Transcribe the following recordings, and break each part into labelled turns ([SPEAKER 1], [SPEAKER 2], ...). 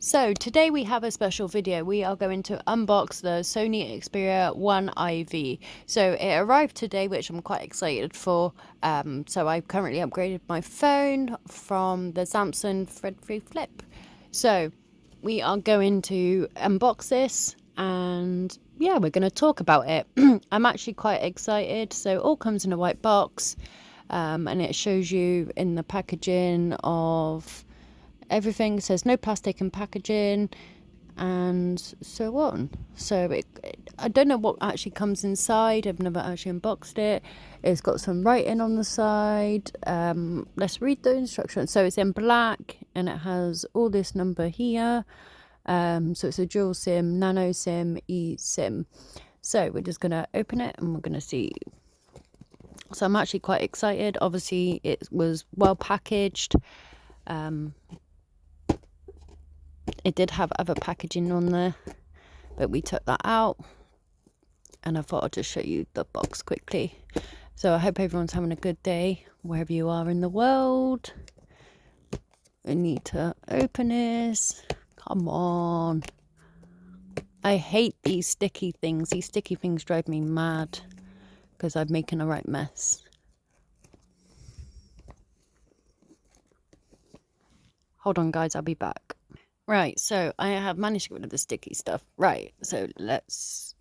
[SPEAKER 1] So today we have a special video. We are going to unbox the Sony Xperia 1 IV. So it arrived today, which I'm quite excited for. So I've currently upgraded my phone from the Samsung thread-free flip. So we are going to unbox this and yeah, we're going to talk about it. I'm actually quite excited. So it all comes in a white box and it shows you in the packaging of everything. Says no plastic in packaging and so on. So I don't know what actually comes inside. I've never actually unboxed it. It's got some writing on the side. Let's read the instructions. So it's in black and it has all this number here. So it's a dual SIM, nano SIM, eSIM. So we're just gonna open it and we're gonna see. So I'm actually quite excited. Obviously it was well packaged. It did have other packaging on there, but we took that out. And I thought I'd just show you the box quickly. So I hope everyone's having a good day, wherever you are in the world. We need to open this. Come on. I hate these sticky things. These sticky things drive me mad because I'm making a right mess. Hold on, guys. I'll be back. Right, so I have managed to get rid of the sticky stuff. Right, so let's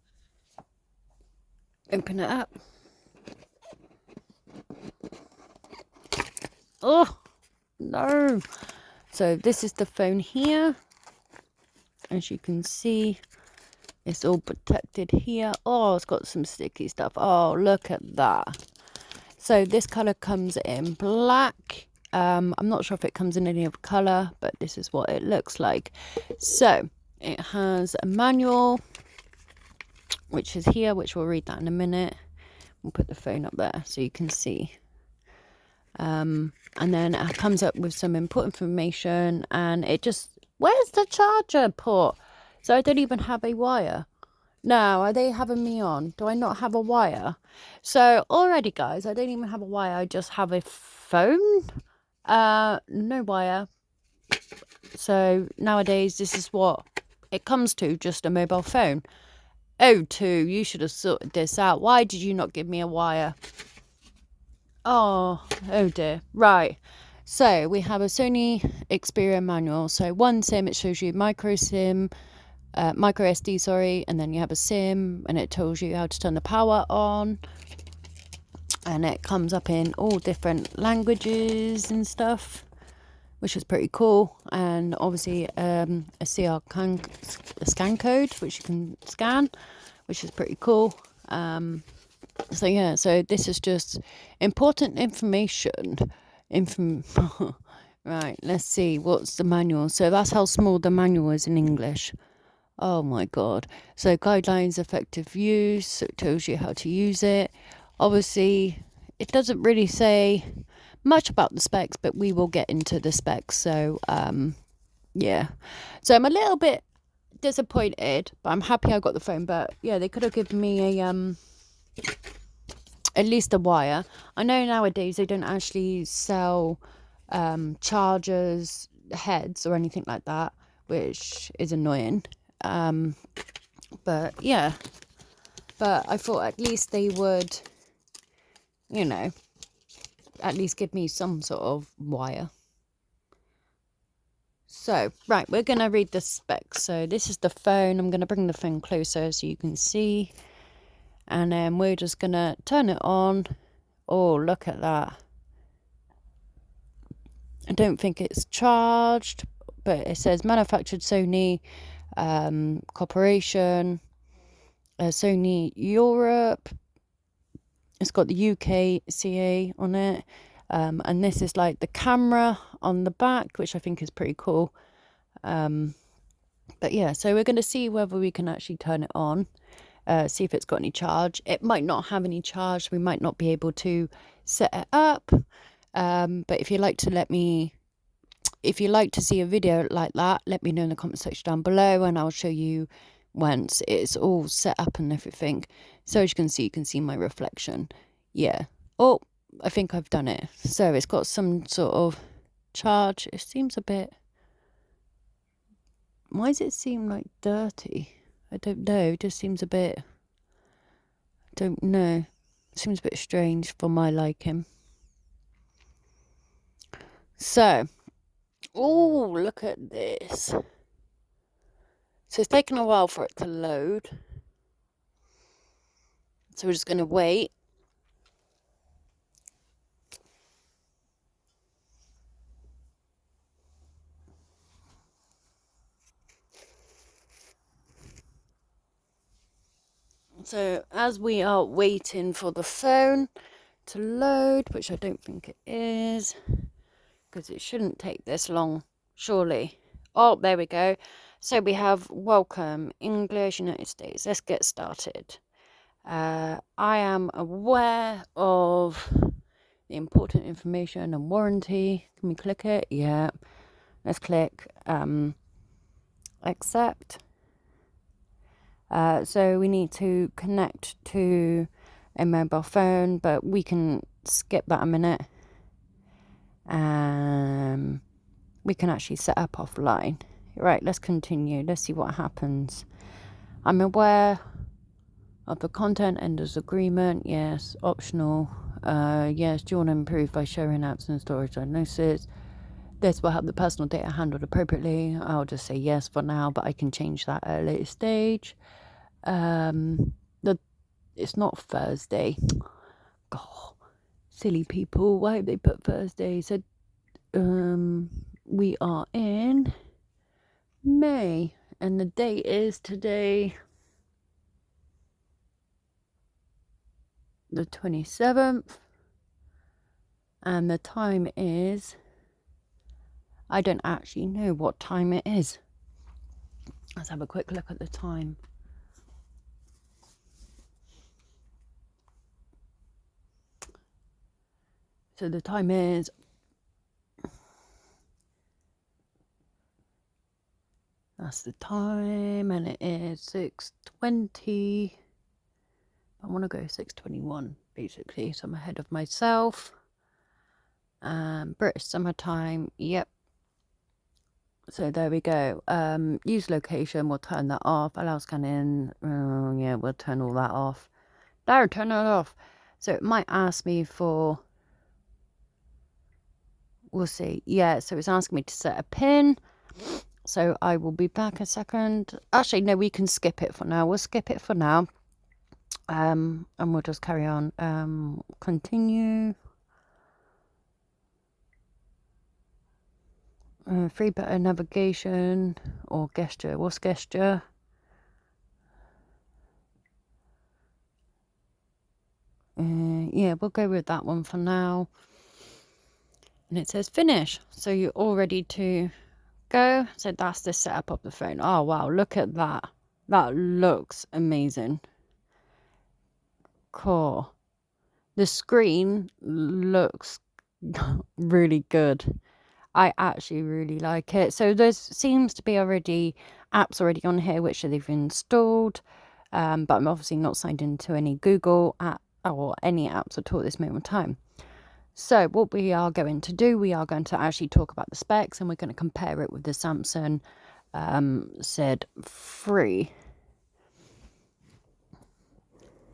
[SPEAKER 1] open it up. Oh, no. So this is the phone here. As you can see, it's all protected here. Oh, it's got some sticky stuff. Oh, look at that. So this color comes in black. I'm not sure if it comes in any other color, but this is what it looks like. So it has a manual, which is here, which we'll read that in a minute. We'll put the phone up there so you can see. And then it comes up with some input information, and it just, where's the charger port? So I don't even have a wire. Now, are they having me on? Do I not have a wire? So already, guys, I don't even have a wire. I just have a phone. No wire. So nowadays, this is what it comes to, just a mobile phone. Oh, you should have sorted this out. Why did you not give me a wire? Oh dear. Right. So we have a Sony Xperia manual. So one SIM, it shows you micro SIM, micro SD, sorry, and then you have a SIM, and it tells you how to turn the power on. And it comes up in all different languages and stuff, which is pretty cool. And obviously a scan code, which you can scan, which is pretty cool. So yeah, so this is just important information. Right, let's see, what's the manual? So that's how small the manual is in English. Oh my god. So guidelines, effective use, so it tells you how to use it. Obviously, it doesn't really say much about the specs, but we will get into the specs. So, yeah. So I'm a little bit disappointed, but I'm happy I got the phone. But yeah, they could have given me a at least a wire. I know nowadays they don't actually sell chargers, heads, or anything like that, which is annoying. But yeah. But I thought at least they would, you know, at least give me some sort of wire. So, right, we're going to read the specs. So this is the phone. I'm going to bring the phone closer so you can see. And then we're just going to turn it on. Oh, look at that. I don't think it's charged, but it says manufactured Sony Corporation, Sony Europe. It's got the UK CA on it. And this is like the camera on the back, which I think is pretty cool. But yeah, so we're going to see whether we can actually turn it on. See if it's got any charge. It might not have any charge. We might not be able to set it up. But if you'd like to see a video like that, let me know in the comment section down below, and I'll show you once it's all set up and everything. So as you can see my reflection. Yeah. Oh, I think I've done it. So it's got some sort of charge. It seems a bit why does it seem like dirty? I don't know. It just seems a bit, don't know. It seems a bit strange for my liking. So, oh, look at this. So it's taken a while for it to load. So we're just going to wait. So as we are waiting for the phone to load, which I don't think it is, because it shouldn't take this long, surely. Oh, there we go. So we have welcome, English, United States. Let's get started. I am aware of the important information and warranty. Can we click it? Yeah. Let's click accept. So we need to connect to a mobile phone, but we can skip that a minute. We can actually set up offline. Right, let's continue. Let's see what happens. I'm aware of the content enders agreement. Yes. Optional. Yes. Do you want to improve by sharing apps and storage diagnosis? This will help the personal data handled appropriately. I'll just say yes for now, but I can change that at a later stage. It's not Thursday. God, silly people. Why have they put Thursday? So, we are in May, and the date is today, the 27th, and the time is, I don't actually know what time it is. Let's have a quick look at the time. So the time is that's the time, and it is 6:20. I want to go 6:21 basically, so I'm ahead of myself. British summertime, yep. So there we go. Use location, we'll turn that off. Allow scanning, yeah, we'll turn all that off. There, turn it off. So it might ask me for, we'll see. Yeah, so it's asking me to set a pin. So I will be back a second. Actually, no, we can skip it for now. We'll skip it for now. And we'll just carry on. Continue. Free better navigation or gesture. What's gesture? Yeah, we'll go with that one for now. And it says finish. So you're all ready to go. So that's the setup of the phone. Oh, wow. Look at that. That looks amazing. Cool. The screen looks really good. I actually really like it. So there seems to be already apps already on here which they've installed, but I'm obviously not signed into any Google app or any apps at all at this moment in time. So what we are going to do, we are going to actually talk about the specs, and we're going to compare it with the Samsung Z3.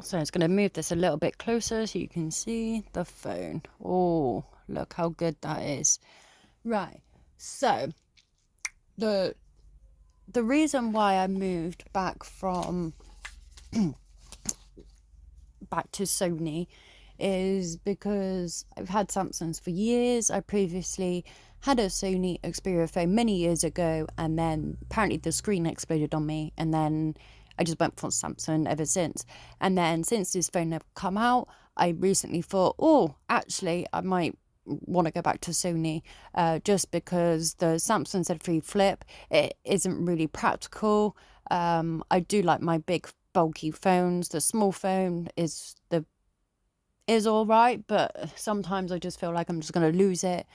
[SPEAKER 1] So it's going to move this a little bit closer so you can see the phone. Oh, look how good that is. Right, so the reason why I moved back from back to Sony is because I've had Samsungs for years. I previously had a Sony Xperia phone many years ago, and then apparently the screen exploded on me, and then I just went for Samsung ever since. And then since this phone had come out, I recently thought, oh, actually I might want to go back to Sony, just because the Samsung Z3 Flip, it isn't really practical. I do like my big bulky phones. The small phone is all right, but sometimes I just feel like I'm just going to lose it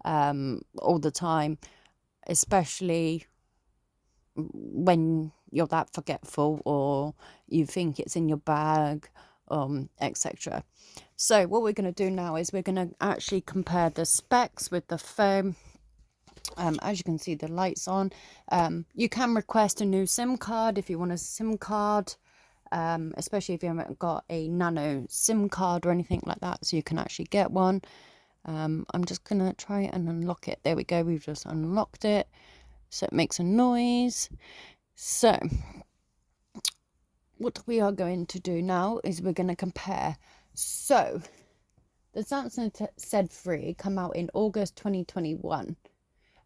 [SPEAKER 1] all the time, especially when you're that forgetful or you think it's in your bag, etc. So what we're going to do now is we're going to actually compare the specs with the phone. As you can see, the light's on. You can request a new SIM card if you want a SIM card, especially if you haven't got a nano SIM card or anything like that, so you can actually get one. I'm just gonna try and unlock it. There we go, we've just unlocked it, so it makes a noise. So what we are going to do now is we're going to compare. So the Samsung Z3 come out in August 2021,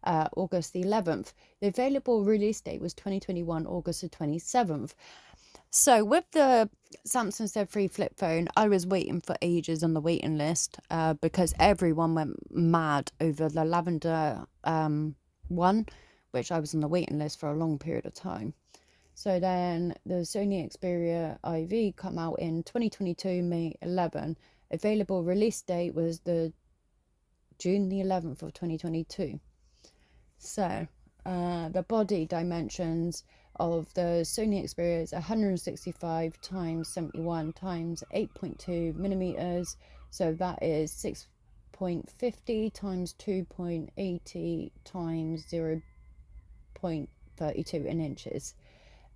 [SPEAKER 1] August the 11th. The available release date was 2021, August the 27th. So with the Samsung Z3 flip phone, I was waiting for ages on the waiting list because everyone went mad over the lavender one, which I was on the waiting list for a long period of time. So then the Sony Xperia IV come out in 2022, May 11. Available release date was the June the 11th of 2022. So the body dimensions of the Sony Xperia is 165 times 71 times 8.2 millimeters. So that is 6.50 times 2.80 times 0.32 in inches.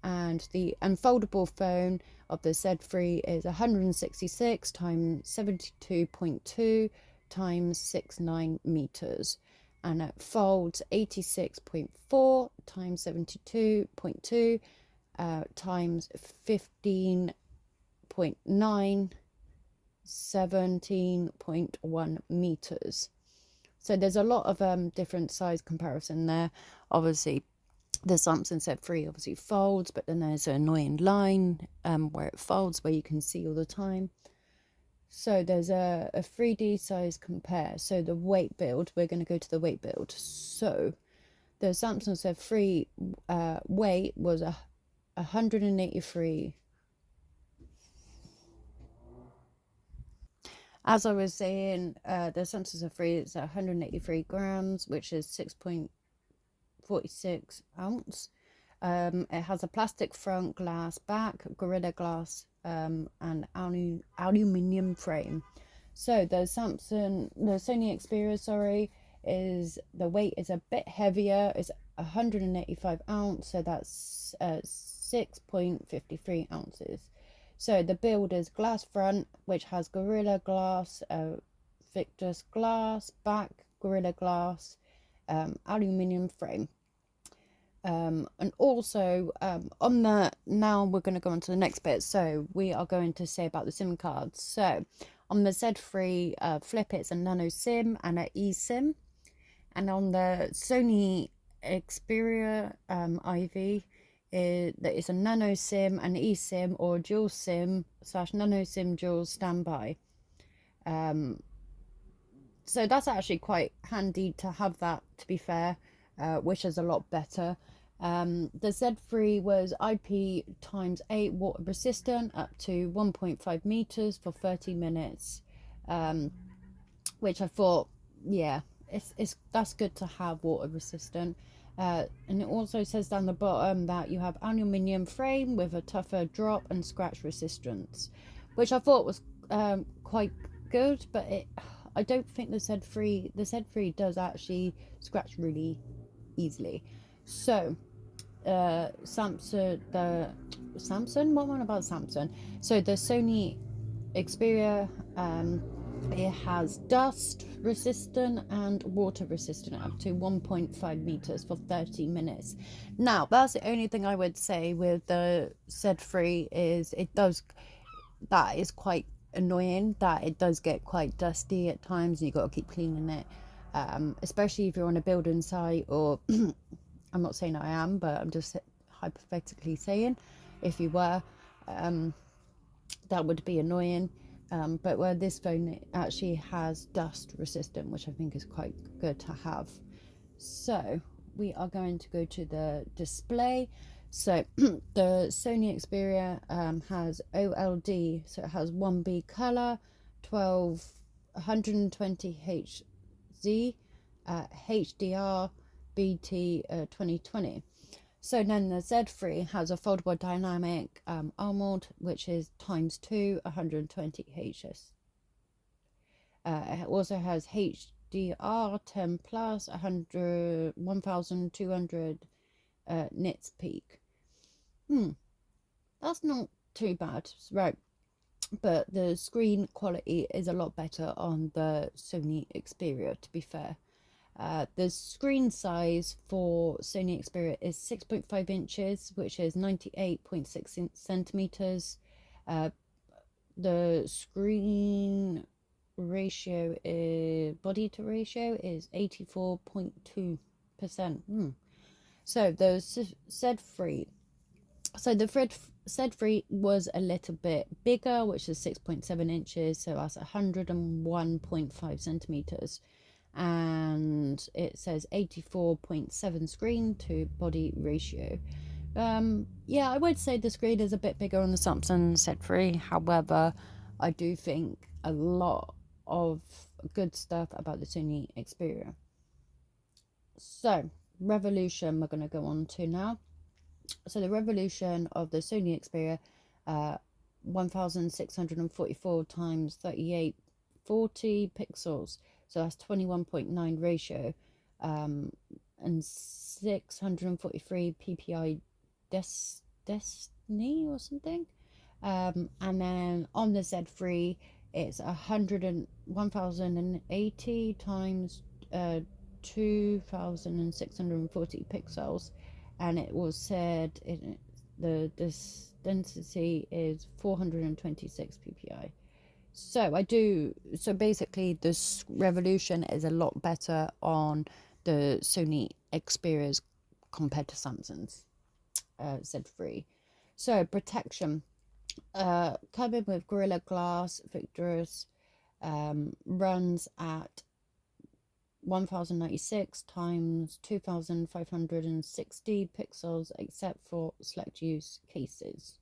[SPEAKER 1] And the unfoldable phone of the Z3 is 166 times 72.2 times 69 meters, and it folds 86.4 times 72.2 times 15.9 17.1 meters. So there's a lot of different size comparison there. Obviously the Samsung Z3 obviously folds, but then there's an annoying line where it folds, where you can see all the time. So there's a 3D size compare. So the weight build, we're going to go to the weight build. So the Samsung Z3 weight was 183. As I was saying, the Samsung Z3 is 183 grams, which is 6.46 ounce. It has a plastic front, glass back, Gorilla Glass, and aluminium frame. So the Sony Xperia, is the weight is a bit heavier. It's 185 ounce, so that's 6.53 ounces. So the build is glass front, which has Gorilla Glass, Victus glass back, Gorilla Glass, aluminium frame. And also on the, now we're going to go on to the next bit. So we are going to say about the SIM cards. So on the Z3 flip, it's a nano SIM and an eSIM, and on the Sony Xperia IV, it's a nano SIM, an eSIM, or dual SIM / nano SIM dual standby. So that's actually quite handy to have that, to be fair, which is a lot better. The Z3 was IP x8 water resistant up to 1.5 meters for 30 minutes, which I thought, yeah, that's good to have water resistant. And it also says down the bottom that you have aluminium frame with a tougher drop and scratch resistance, which I thought was quite good, but I don't think the Z3 does actually scratch really easily. So Samsung, what one about Samsung? So the Sony Xperia, it has dust resistant and water resistant up to 1.5 meters for 30 minutes. Now that's the only thing I would say with the Z3 is that is quite annoying, that it does get quite dusty at times and you got to keep cleaning it, especially if you're on a building site, or I'm not saying I am, but I'm just hypothetically saying if you were, that would be annoying. But where this phone actually has dust resistant, which I think is quite good to have. So we are going to go to the display. So the Sony Xperia has OLED, so it has 1B color, 120 Hz, HDR, BT 2020. So then the Z3 has a foldable dynamic AMOLED, which is ×2, 120 Hz. It also has HDR10 plus 1200 nits peak. That's not too bad, right? But the screen quality is a lot better on the Sony Xperia, to be fair. The screen size for Sony Xperia is 6.5 inches, which is 98.6 centimeters. The screen ratio is body to ratio is 84.2%. So the Z3. So the Z3 was a little bit bigger, which is 6.7 inches, so that's 101.5 centimeters. And it says 84.7 screen to body ratio. Yeah, I would say the screen is a bit bigger on the Samsung Z3. However, I do think a lot of good stuff about the Sony Xperia. So, Revolution we're going to go on to now. So the resolution of the Sony Xperia, 1644 times 3840 pixels, so that's 21.9 ratio, and 643 ppi destiny or something. And then on the Z3, it's 1080 times 2640 pixels, and it was said the density is 426 ppi. So basically this resolution is a lot better on the Sony Xperia's compared to Samsung's Z3. So protection, coming with Gorilla Glass Victor's, runs at 1096 times 2560 pixels, except for select use cases.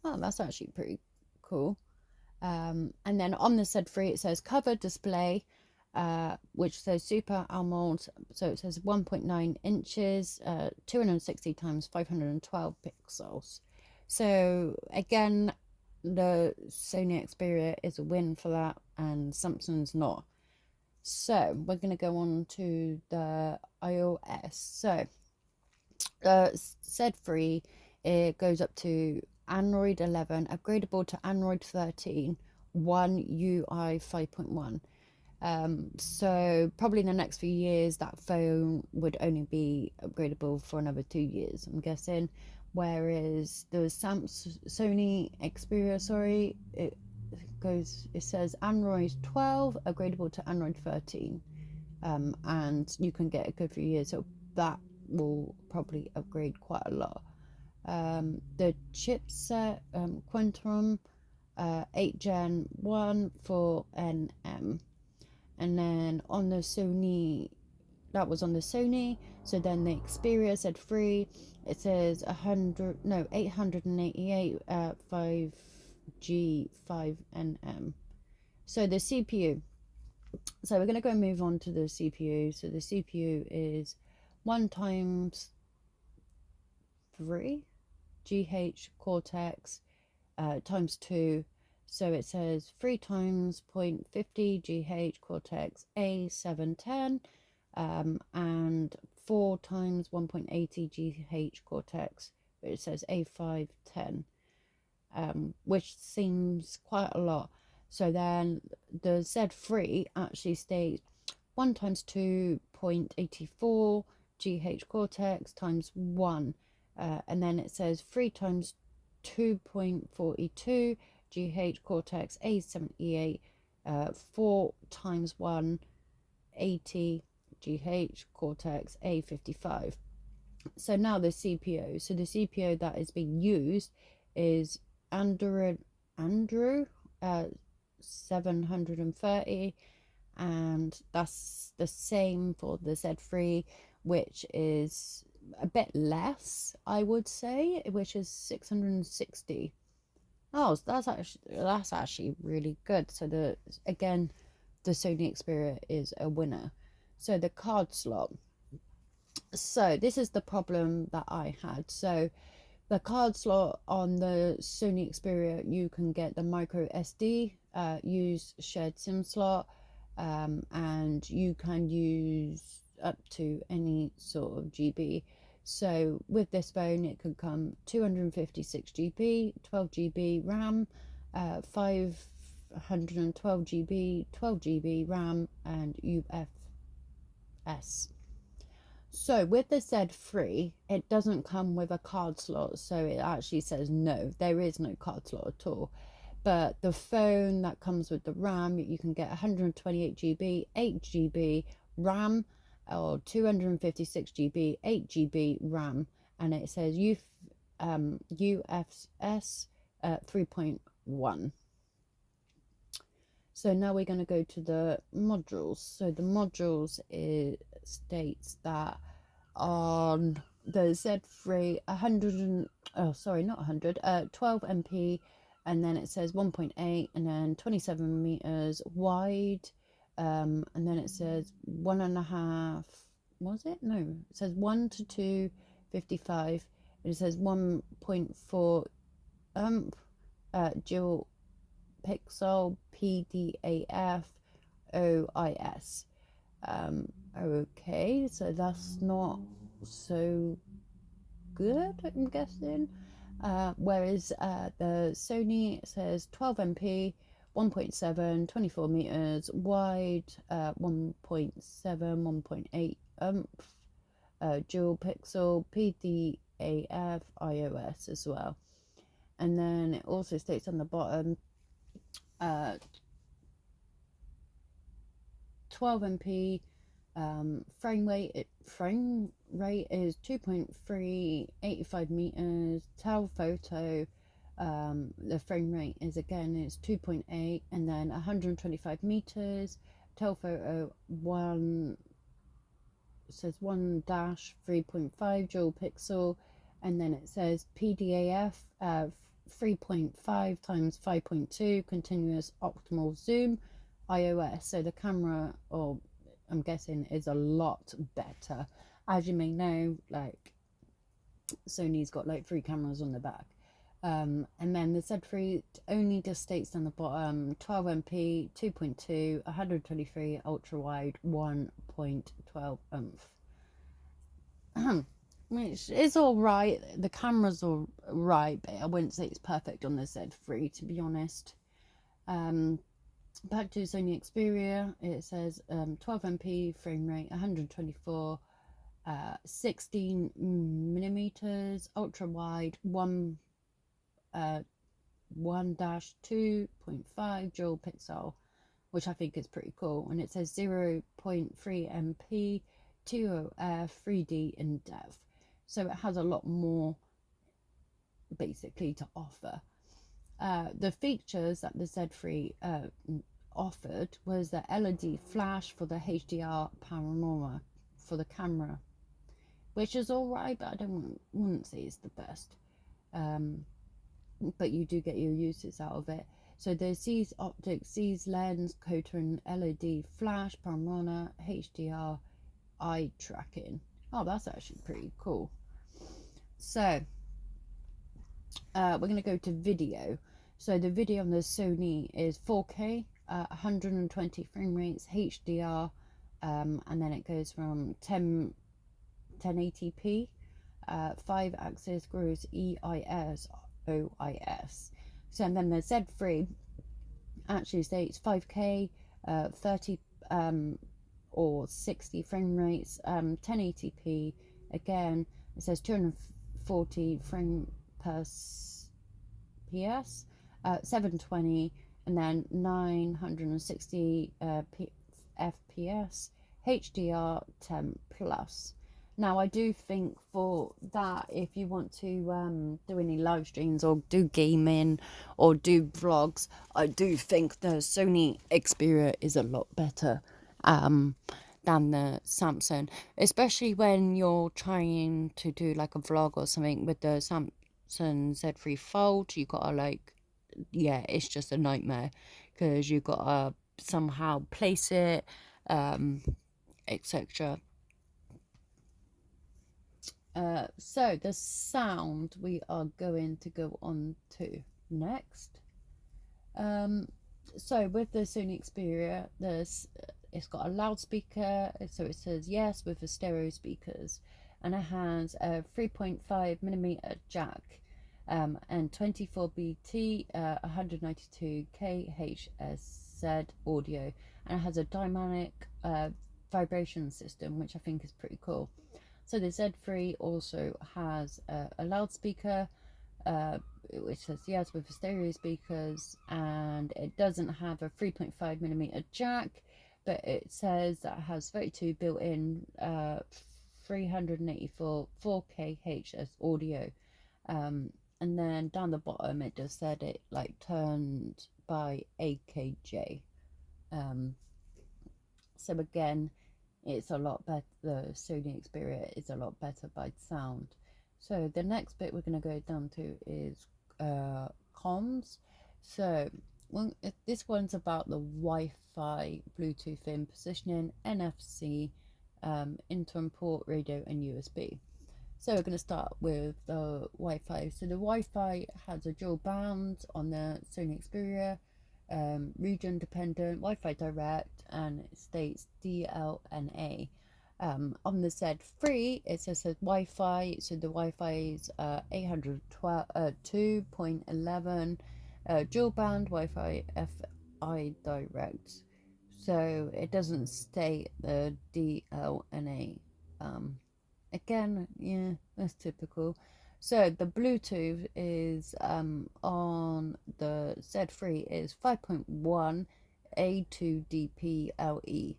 [SPEAKER 1] Oh, that's actually pretty cool. And then on the Z3 it says cover display, which says Super AMOLED, so it says 1.9 inches, 260 times 512 pixels. So again, the Sony Xperia is a win for that, and Samsung's not. So we're going to go on to the iOS. So Z3, it goes up to Android 11, upgradable to Android 13, One UI 5.1. So probably in the next few years that phone would only be upgradable for another 2 years, I'm guessing. Whereas the Sony Xperia, it says Android 12 upgradable to Android 13, and you can get a good few years, so that will probably upgrade quite a lot. The chipset, Quantum 8 Gen 1 for NM, and then on the Sony, that was on the Sony. So then the Xperia Z3, it says 888 5G 5NM. So the CPU. So we're going to go move on to the CPU. So the CPU is 1 times 3 GH Cortex times 2. So it says 3 times 0.50 GH Cortex A710, and 4 times 1.80 GH Cortex, it says A510, which seems quite a lot. So then the Z3 actually states 1 times 2.84 GH Cortex times 1, and then it says 3 times 2.42 GH Cortex A78, 4 times 1, 80 GH Cortex A55. So now the CPU. So the CPU that is being used is Andrew 730, and that's the same for the Z3, which is a bit less, I would say, which is 660. Oh, so that's actually really good. So the Sony Xperia is a winner. So the card slot. So this is the problem that I had. So the card slot on the Sony Xperia, you can get the micro SD, use shared SIM slot, and you can use up to any sort of GB. So with this phone, it could come 256 GB, 12 GB RAM, 512 GB, 12 GB RAM, and UFS. So with the Z3, it doesn't come with a card slot, so it actually says no, there is no card slot at all. But the phone that comes with the RAM, you can get 128 GB, 8 GB RAM, or 256 GB, 8 GB RAM, and it says UFS 3.1. So now we're going to go to the modules. So the modules states that on the Z3, 12 MP, and then it says 1.8, and then 27 meters wide, and then it says 1.5. Was it? No, it says 1 to 2, 55, and it says 1.4 dual pixel PDAF OIS. Okay, so that's not so good, I'm guessing. Whereas the Sony says 12 MP, 1.7, 24 meters wide, 1.7, 1.8 dual pixel PDAF iOS as well. And then it also states on the bottom 12 MP frame rate is 2.385 meters. Telephoto, the frame rate is 2.8, and then 125 meters. Telephoto says 1-3.5 dual pixel, and then it says PDAF 3.5 times 5.2 continuous optimal zoom iOS. So the camera, or I'm guessing, is a lot better. As you may know, like Sony's got like 3 cameras on the back. And then the Z3 only just states on the bottom 12 MP, 2.2, 123 ultra wide, 1.12 which is all right. The camera's all right, but I wouldn't say it's perfect on the Z3, to be honest. Back to Sony Xperia, it says 12 MP frame rate, 124, 16 millimeters, ultra wide, 1-2.5 dual pixel, which I think is pretty cool. And it says 0.3 MP, 2OF, 3D in depth. So it has a lot more basically to offer. The features that the Z3 offered was the LED flash for the HDR panorama for the camera, which is all right, but I wouldn't say it's the best. But you do get your uses out of it. So the C's optics, C's lens, coater, and LED flash, panorama, HDR, eye tracking. Oh, that's actually pretty cool. So we're going to go to video. So the video on the Sony is 4K, 120 frame rates, HDR, and then it goes from 1080p, 5-axis grows EIS, OIS. So and then the Z3 actually states 5K, 30 or 60 frame rates, 1080p. Again, it says 240 frame per PS, 720, and then 960 FPS, HDR 10 plus. Now I do think for that, if you want to do any live streams or do gaming or do vlogs, I do think the Sony Xperia is a lot better than the Samsung, especially when you're trying to do like a vlog or something with the Samsung Z3 Fold. You gotta like, yeah, it's just a nightmare because you gotta somehow place it, etc. So the sound we are going to go on to next. So with the Sony Xperia, it's got a loudspeaker, so it says yes with the stereo speakers, and it has a 3.5mm jack, and 24BT, 192 kHz audio, and it has a dynamic vibration system, which I think is pretty cool. So the Z3 also has a loudspeaker, which says yes with the stereo speakers, and it doesn't have a 3.5mm jack, but it says that it has 32 built-in 384 4K HS audio. And then down the bottom it just said it like turned by AKJ. So again, it's a lot better. The Sony Xperia is a lot better by sound. So the next bit we're going to go down to is comms. So this one's about the Wi-Fi, Bluetooth in positioning, NFC, interim port, radio, and USB. So we're going to start with the Wi-Fi. So the Wi-Fi has a dual band on the Sony Xperia, region dependent, Wi-Fi direct, and it states DLNA. On the Z3, it says Wi-Fi, so the Wi-Fi is 802.11 dual band Wi-Fi FI direct. So it doesn't state the DLNA. Again, yeah, that's typical. So the Bluetooth is on the Z3 is 5.1 A2DPLE.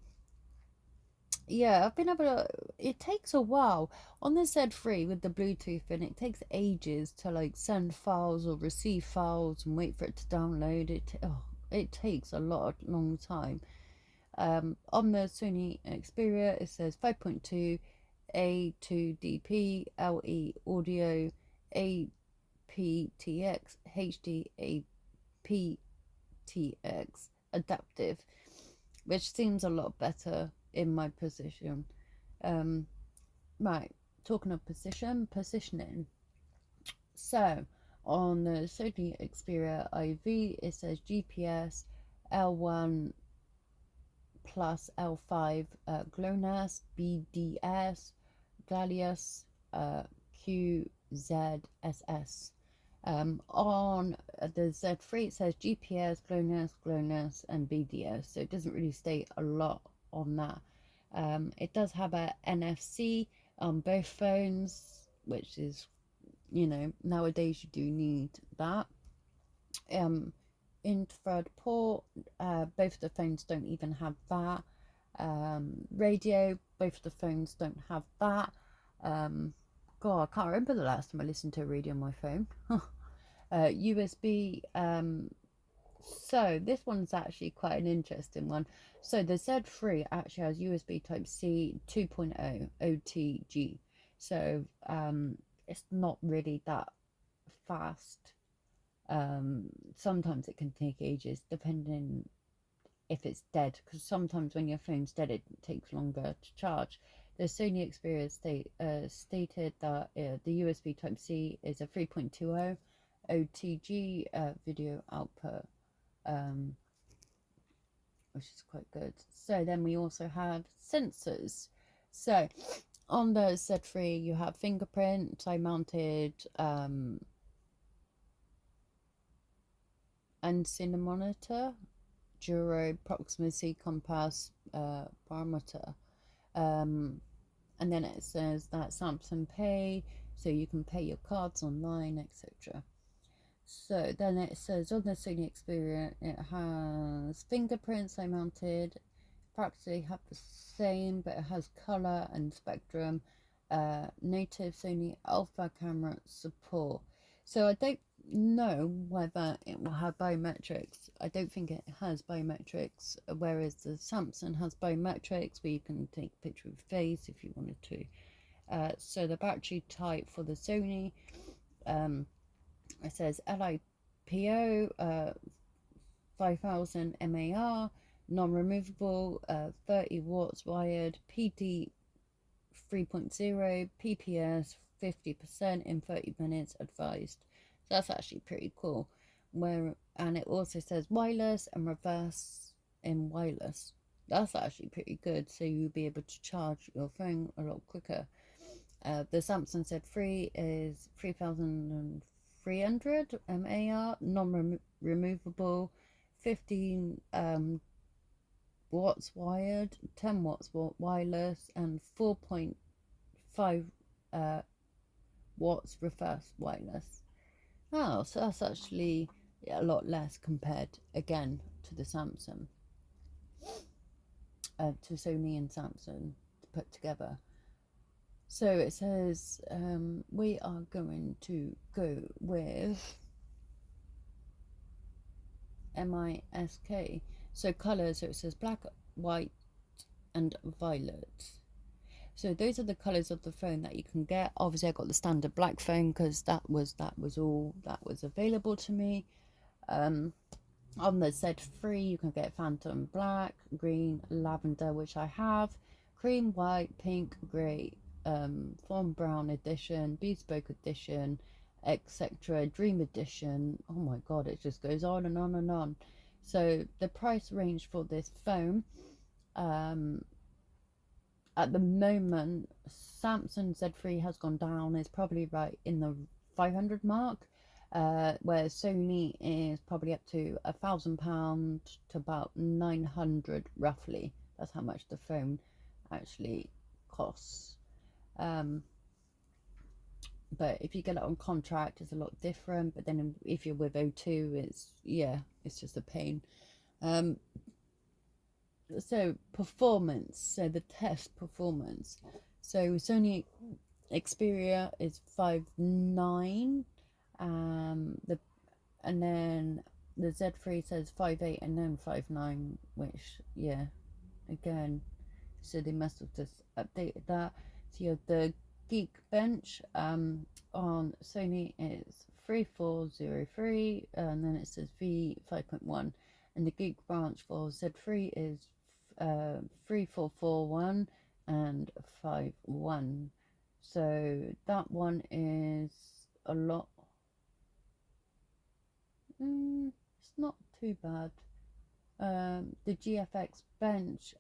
[SPEAKER 1] Yeah, I've been able to. It takes a while on the Z3 with the Bluetooth, and it takes ages to like send files or receive files and wait for it to download. It takes a long time. On the Sony Xperia, it says 5.2 A2DP LE audio aptX HD aptX adaptive, which seems a lot better in my position. Right, talking of positioning. So on the Sony Xperia IV, it says GPS L1 plus L5 GLONASS, BDS, Gladius, QZSS. On the Z3 it says GPS, GLONASS, and BDS, so it doesn't really state a lot on that. It does have a NFC on both phones, which is, nowadays you do need that. Infrared port, both of the phones don't even have that. Radio, both of the phones don't have that. God, I can't remember the last time I listened to a radio on my phone. USB. So this one's actually quite an interesting one. So the Z3 actually has USB Type C 2.0 OTG. So it's not really that fast. Sometimes it can take ages depending if it's dead, because sometimes when your phone's dead it takes longer to charge. The Sony Xperia stated that the USB Type C is a 3.20 OTG video output, which is quite good. So then we also have sensors. So on the Z3 you have fingerprint, side mounted and cinemometer, gyro, proximity compass, barometer, and then it says that Samsung Pay, so you can pay your cards online, etc. So then it says on the Sony Xperia it has fingerprints I mounted, practically have the same, but it has color and spectrum, native Sony alpha camera support. So I don't know whether it will have biometrics. I don't think it has biometrics, whereas the Samsung has biometrics where you can take a picture of your face if you wanted to. So the battery type for the Sony, it says LiPo 5000 mAh, non-removable, 30 watts wired, PD 3.0, PPS 50% in 30 minutes advised. So that's actually pretty cool. and it also says wireless and reverse in wireless. That's actually pretty good, so you'll be able to charge your phone a lot quicker. The Samsung Z3 is 3,300 mAh, non-removable, 15 watts wired, 10 watts wireless, and 4.5 watts reverse wireless. Oh, so that's actually a lot less compared again to the Samsung, to Sony and Samsung put together. So it says we are going to go with MISK. So colours, so it says black, white, and violet. So those are the colours of the phone that you can get. Obviously I got the standard black phone because that was all that was available to me. On the Z3 you can get Phantom Black, Green, Lavender, which I have, Cream, White, Pink, Grey, Fawn Brown Edition, Bespoke Edition, etc., Dream Edition. Oh my god, it just goes on and on and on. So the price range for this phone, at the moment, Samsung Z3 has gone down. It's probably right in the 500 mark, where Sony is probably up to £1,000 to about 900 roughly. That's how much the phone actually costs. But if you get it on contract, it's a lot different. But then if you're with O2, it's just a pain. So performance, so the test performance. So Sony Xperia is 5.9, and then the Z3 says 5.8 and then 5.9, which again, so they must have just updated that. So you have the Geekbench on Sony is 3403, and then it says V 5.1, and the Geek branch for Z3 is 3441 and 51. So that one is a lot. It's not too bad. The GFX bench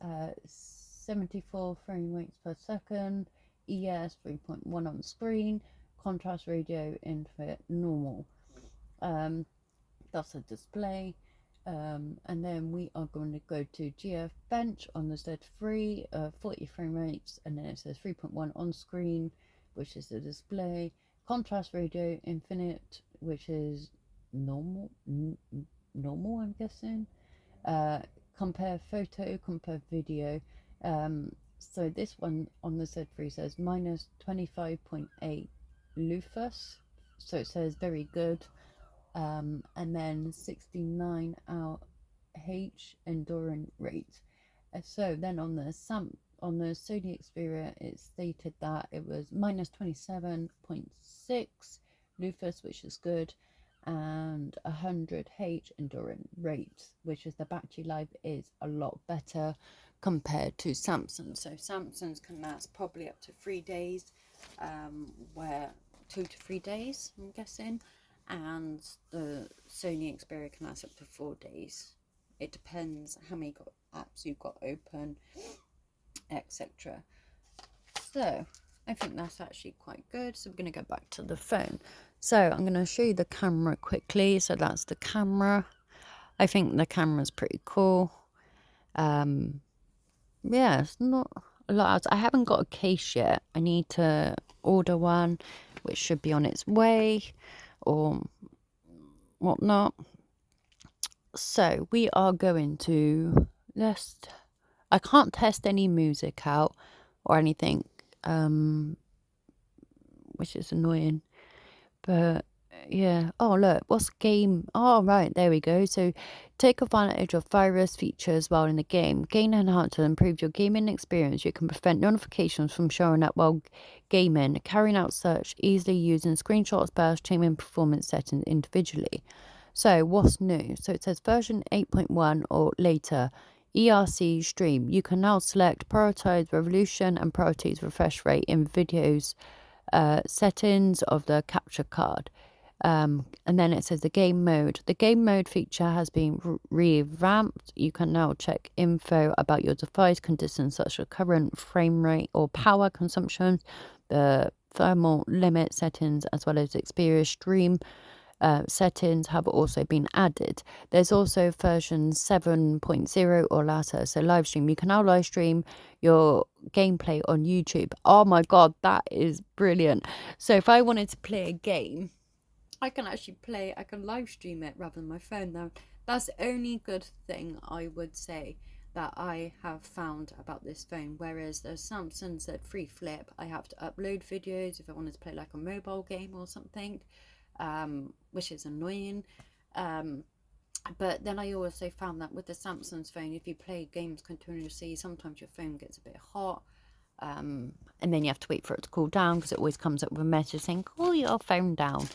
[SPEAKER 1] 74 frame rates per second, ES 3.1 on screen, contrast radio infinite normal. That's a display. And then we are going to go to GF bench on the Z3, 40 frame rates, and then it says 3.1 on screen, which is the display. Contrast radio infinite, which is normal, I'm guessing. Compare photo, compare video. So this one on the Z3 says minus 25.8 lufus, so it says very good. And then 69 hour H enduring rate. So then on the Sony Xperia, it stated that it was minus 27.6 lufus, which is good, and 100 H enduring rate, which is the battery life is a lot better compared to Samsung. So Samsung's can last probably up to 3 days, where 2 to 3 days, I'm guessing, and the Sony Xperia can last up to 4 days. It depends how many apps you've got open, etc. So I think that's actually quite good. So we're going to go back to the phone. So I'm going to show you the camera quickly. So that's the camera. I think the camera's pretty cool. Yeah, it's not a lot else. I haven't got a case yet. I need to order one, which should be on its way or whatnot. So we are going to I can't test any music out or anything, which is annoying, but yeah. Oh look, what's game? Oh right, there we go. So take advantage of virus features while in the game. Gain enhance to improve your gaming experience. You can prevent notifications from showing up while gaming, carrying out search easily using screenshots, burst, changing performance settings individually. So what's new? So it says version 8.1 or later, ERC stream. You can now select prioritize resolution and priorities refresh rate in videos settings of the capture card. And then it says the game mode. The game mode feature has been revamped. You can now check info about your device conditions such as current frame rate or power consumption, the thermal limit settings, as well as Xperia stream settings have also been added. There's also version 7.0 or later, so live stream. You can now live stream your gameplay on YouTube. Oh my god, that is brilliant. So if I wanted to play a game, I can live stream it rather than my phone. Now, that's the only good thing I would say that I have found about this phone. Whereas the Samsung Z3 Flip, I have to upload videos if I wanted to play like a mobile game or something, which is annoying. But then I also found that with the Samsung's phone, if you play games continuously, sometimes your phone gets a bit hot. And then you have to wait for it to cool down because it always comes up with a message saying cool your phone down.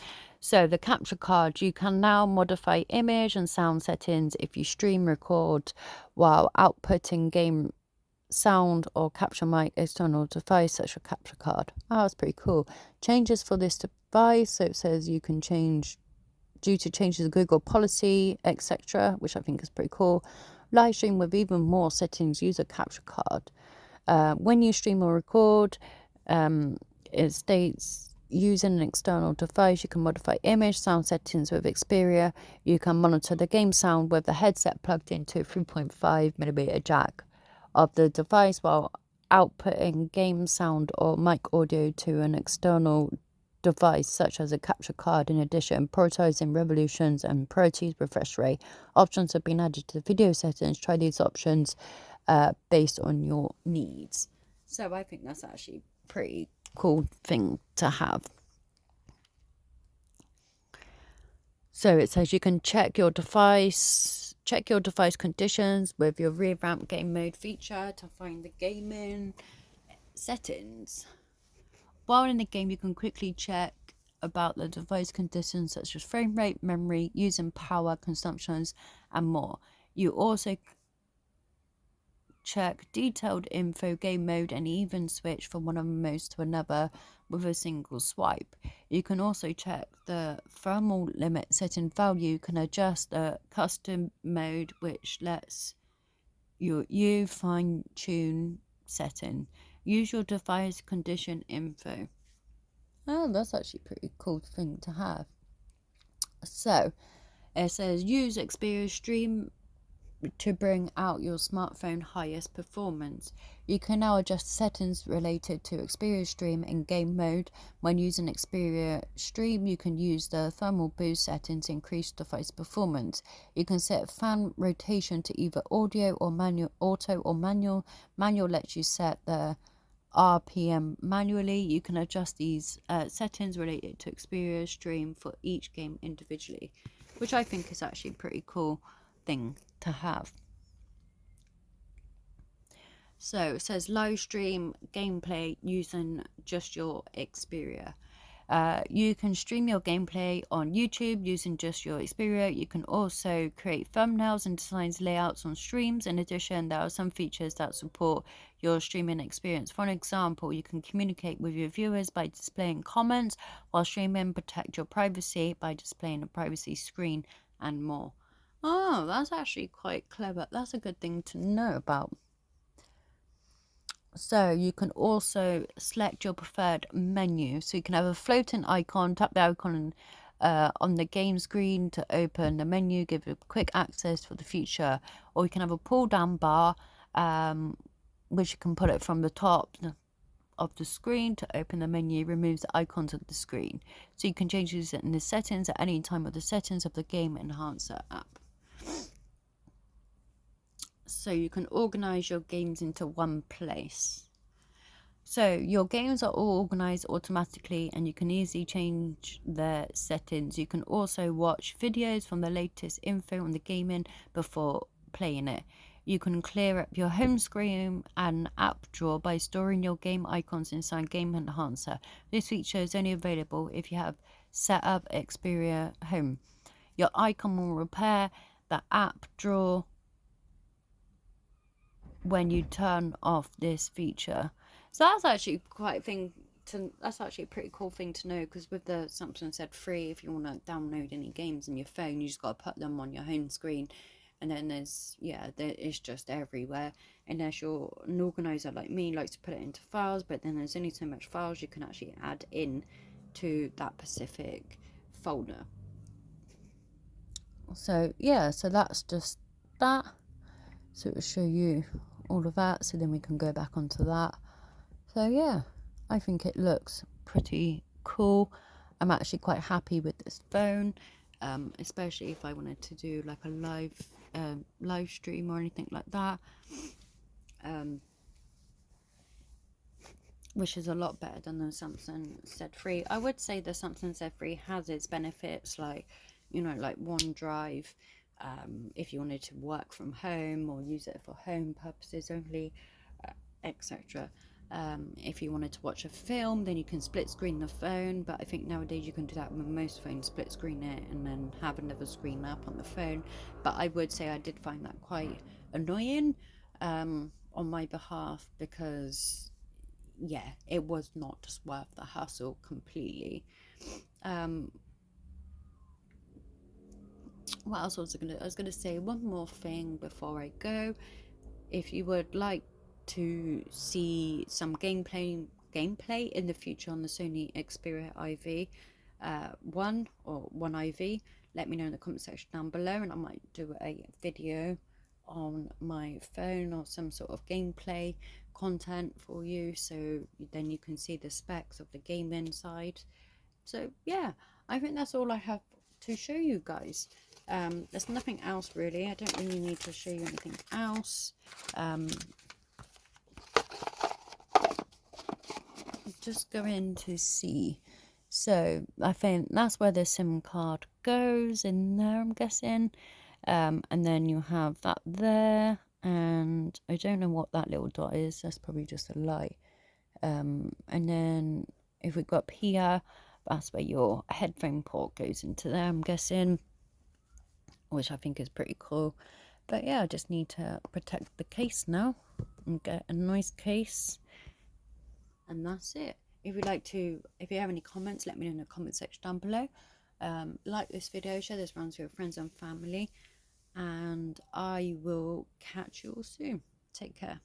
[SPEAKER 1] So the capture card, you can now modify image and sound settings if you stream record while outputting game sound or capture mic external device such as a capture card. Oh, that's pretty cool. Changes for this device, so it says you can change due to changes in Google policy, etc., which I think is pretty cool. Live stream with even more settings, use a capture card. When you stream or record, it states using an external device, you can modify image, sound settings with Xperia. You can monitor the game sound with the headset plugged into a 3.5mm jack of the device while outputting game sound or mic audio to an external device such as a capture card. In addition, prioritizing revolutions and priorities refresh rate options have been added to the video settings. Try these options based on your needs. So I think that's actually a pretty cool thing to have. So it says you can check your device conditions with your revamped game mode feature to find the gaming settings. While in the game, you can quickly check about the device conditions such as frame rate, memory, using power consumptions, and more. You also check detailed info, game mode, and even switch from one of modes to another with a single swipe. You can also check the thermal limit setting value. You can adjust the custom mode, which lets you fine tune setting. Use your device condition info. Oh, that's actually a pretty cool thing to have. So it says use Xperia Stream to bring out your smartphone highest performance. You can now adjust settings related to Xperia Stream in game mode. When using Xperia Stream, you can use the thermal boost settings to increase device performance. You can set fan rotation to either audio or manual, auto or manual. Manual lets you set the RPM manually. You can adjust these settings related to Xperia Stream for each game individually, which I think is actually a pretty cool thing to have. So it says live stream gameplay using just your Xperia. You can stream your gameplay on YouTube using just your Xperia. You can also create thumbnails and design layouts on streams. In addition, there are some features that support your streaming experience. For an example, you can communicate with your viewers by displaying comments while streaming, protect your privacy by displaying a privacy screen, and more. Oh, that's actually quite clever. That's a good thing to know about. So you can also select your preferred menu. So you can have a floating icon, tap the icon on the game screen to open the menu, give it quick access for the future. Or you can have a pull down bar, which you can put it from the top of the screen to open the menu, removes the icons of the screen. So you can change these in the settings at any time of the settings of the Game Enhancer app. So you can organize your games into one place. So your games are all organized automatically and you can easily change their settings. You can also watch videos from the latest info on the gaming before playing it. You can clear up your home screen and app drawer by storing your game icons inside Game Enhancer. This feature is only available if you have set up Xperia Home. Your icon will repair the app drawer when you turn off this feature. So that's actually quite a thing that's actually a pretty cool thing to know, because with the Samsung Z3, if you want to download any games in your phone, you just got to put them on your home screen, and then it's just everywhere. Unless you're an organizer like me, likes to put it into files, but then there's only so much files you can actually add in to that specific folder. So yeah, so that's just that. So it'll show you all of that, so then we can go back onto that. So yeah, I think it looks pretty cool. I'm actually quite happy with this phone, especially if I wanted to do like a live stream or anything like that, which is a lot better than the Samsung Z3. I would say the Samsung Z3 has its benefits, like, you know, like OneDrive, if you wanted to work from home or use it for home purposes only, etc. If you wanted to watch a film, then you can split screen the phone, but I think nowadays you can do that with most phones, split screen it and then have another screen up on the phone. But I would say I did find that quite annoying, on my behalf, because yeah, it was not just worth the hassle completely. What else was I gonna? I was gonna say one more thing before I go. If you would like to see some gameplay in the future on the Sony Xperia IV 1 or 1 IV, let me know in the comment section down below, and I might do a video on my phone or some sort of gameplay content for you, so then you can see the specs of the game inside. So yeah, I think that's all I have to show you guys. There's nothing else really. I don't really need to show you anything else. Just going to see. So I think that's where the SIM card goes in there, I'm guessing. And then you have that there, and I don't know what that little dot is. That's probably just a light. And then if we go up here, that's where your headphone port goes into there, I'm guessing, which I think is pretty cool. But yeah, I just need to protect the case now and get a nice case, and that's it. If you have any comments, let me know in the comment section down below. Like this video, share this around with your friends and family, and I will catch you all soon. Take care.